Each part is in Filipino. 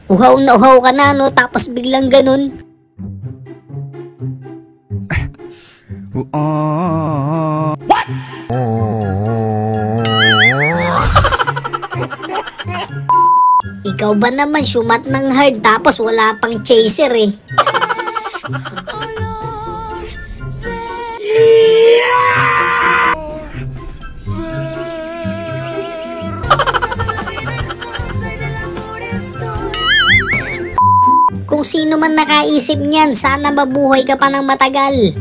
Uhaw na uhaw ka na, no? Tapos biglang ganun. What? Ikaw ba naman syumat ng hard tapos wala pang chaser eh. Kung sino man nakaisip niyan, sana mabuhay ka pa ng matagal.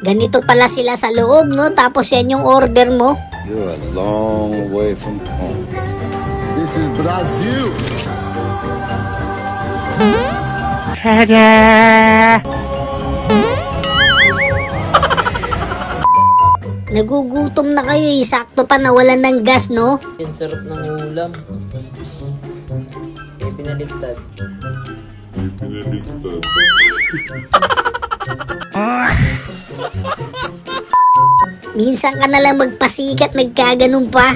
Ganito pala sila sa loob, no? Tapos yan yung order mo. You're a long way from home. This is Brazil. Nagugutom na kayo eh. Sakto pa nawalan ng gas, no? Ang sarap ng ulam. Eh, pinaliktad. Minsan ka na lang magpasikat, nagkaganon pa.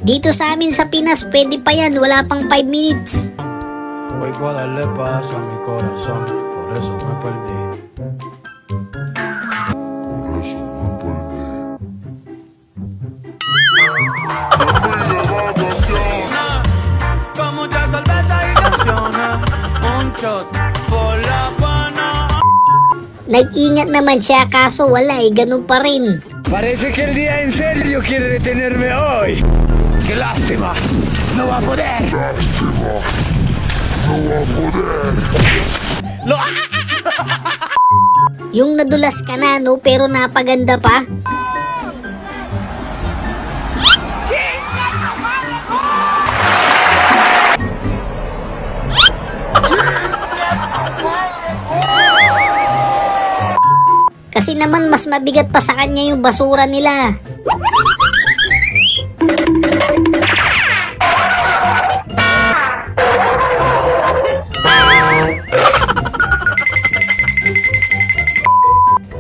Dito sa amin sa Pinas, pwede pa yan. Wala pang 5 minutes. Hoy puedo darle paz a mi corazón, por eso me perdí. Con mucha cerveza y canciones, un shot por la pana. Nag-ingat naman siya, kaso wala eh, ganun pa rin. Parece que el día en serio quiere detenerme hoy. ¡Qué lástima! ¡No va a poder! ¡Lástima! ¡No va a poder! Yung nadulas ka na, no? Pero napaganda pa. Kasi naman mas mabigat pa sa kanya yung basura nila.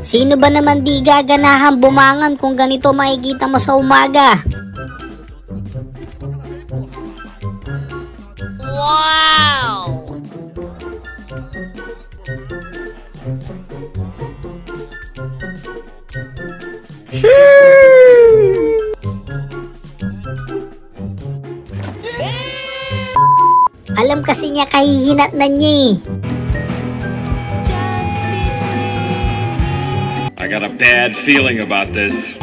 Sino ba naman di gaganahan bumangon kung ganito makikita mo sa umaga? Wow! Alam kasi niya kahihinat na niya eh. I got a bad feeling about this.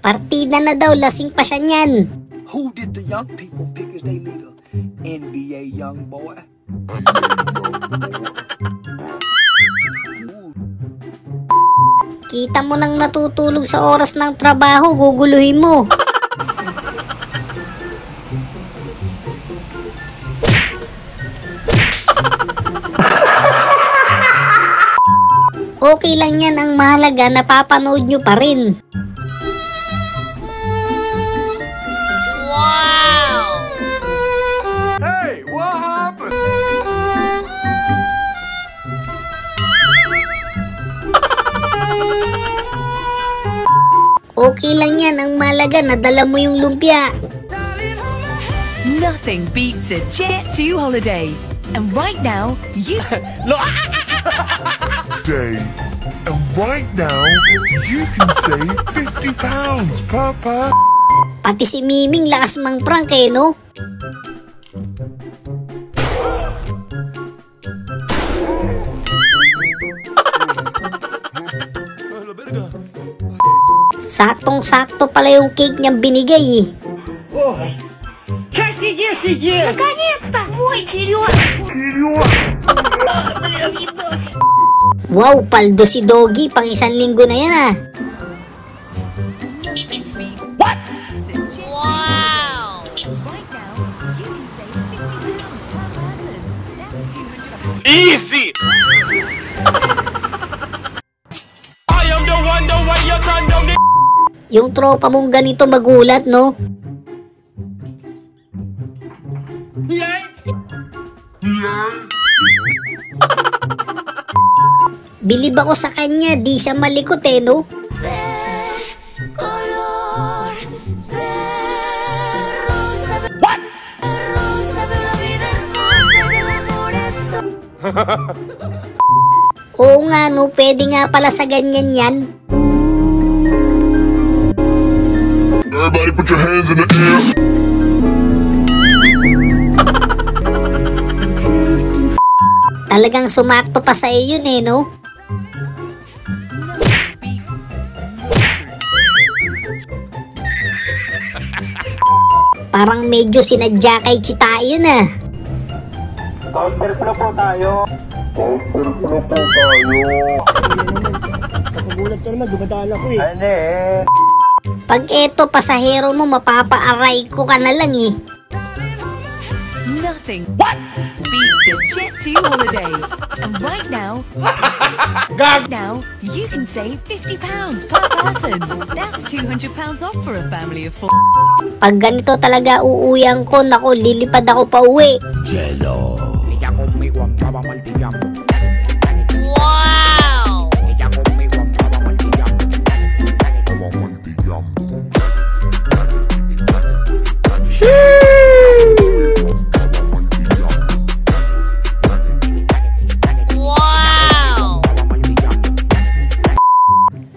Partida na daw, lasing pa siya niyan. Who did the young people pick as their leader? NBA young boy. Kita mo nang natutulog sa oras ng trabaho, guguluhin mo. Okay lang yan, ang mahalaga napapanood nyo pa rin. Wow! Hey, what happened? Okay lang yan, ang mahalaga nadala mo yung lumpia. Nothing beats a Jet 2 holiday. And right now, you... Day. And right now, you can save £50, Papa. Pati si Miming lakas mang prank eh, no? Saktong-sakto pala yung cake niyang binigay eh. Oh. Наконец-то! Мой Кирюш! Wow, paldo si Doggy, pang 1 linggo na yan ah. What? Wow! Easy! Yung tropa mong ganito magulat, no? Bilib ako sa kanya, di siya malikot eh, no? Oo nga, no? Pwede nga pala sa ganyan yan. Everybody put your hands in the air. Talagang sumakto pa sa iyo yun eh, no? Parang medyo sinadya kay Chita yun ah. Counterflow po tayo. Napagulat ka naman, dumadala ko eh. Ano eh? Pag eto, pasahero mo, mapapa-aray ko ka na lang eh. Nothing beats a Jet2 holiday. And right now, you can save £50 per person. That's £200 off for a family of 4. Pag ganito talaga uuwian ko, naku, lilipad ako pa uwi. Wow!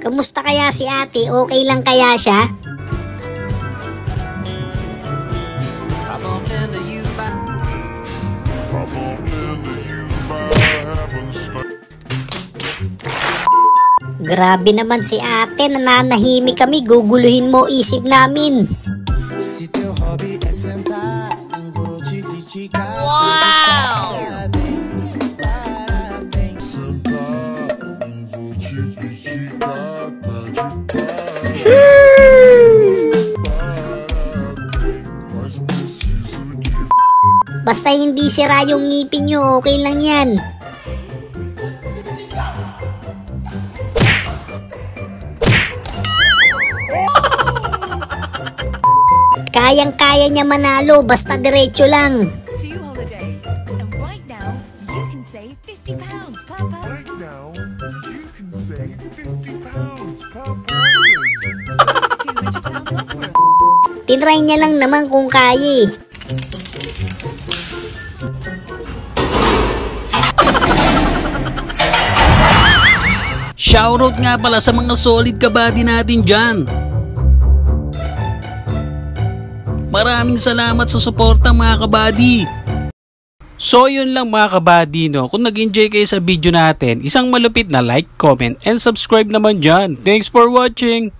Kamusta kaya si ate? Okay lang kaya siya? Grabe naman si ate, nananahimik kami, guguluhin mo isip namin. Wow! Basta hindi sira yung ngipin nyo, okay lang yan. Kayang-kaya niya manalo, basta diretso lang. Jet2 holiday. And right now, you can save £50 per person. Right now, you can save £50 per person. £200 off for a Tinry niya lang naman kung kaya eh. Shoutout nga pala sa mga solid kabady natin dyan. Maraming salamat sa suporta mga kabady. So yun lang mga kabady, no? Kung nag-enjoy kayo sa video natin, isang malupit na like, comment, and subscribe naman dyan. Thanks for watching!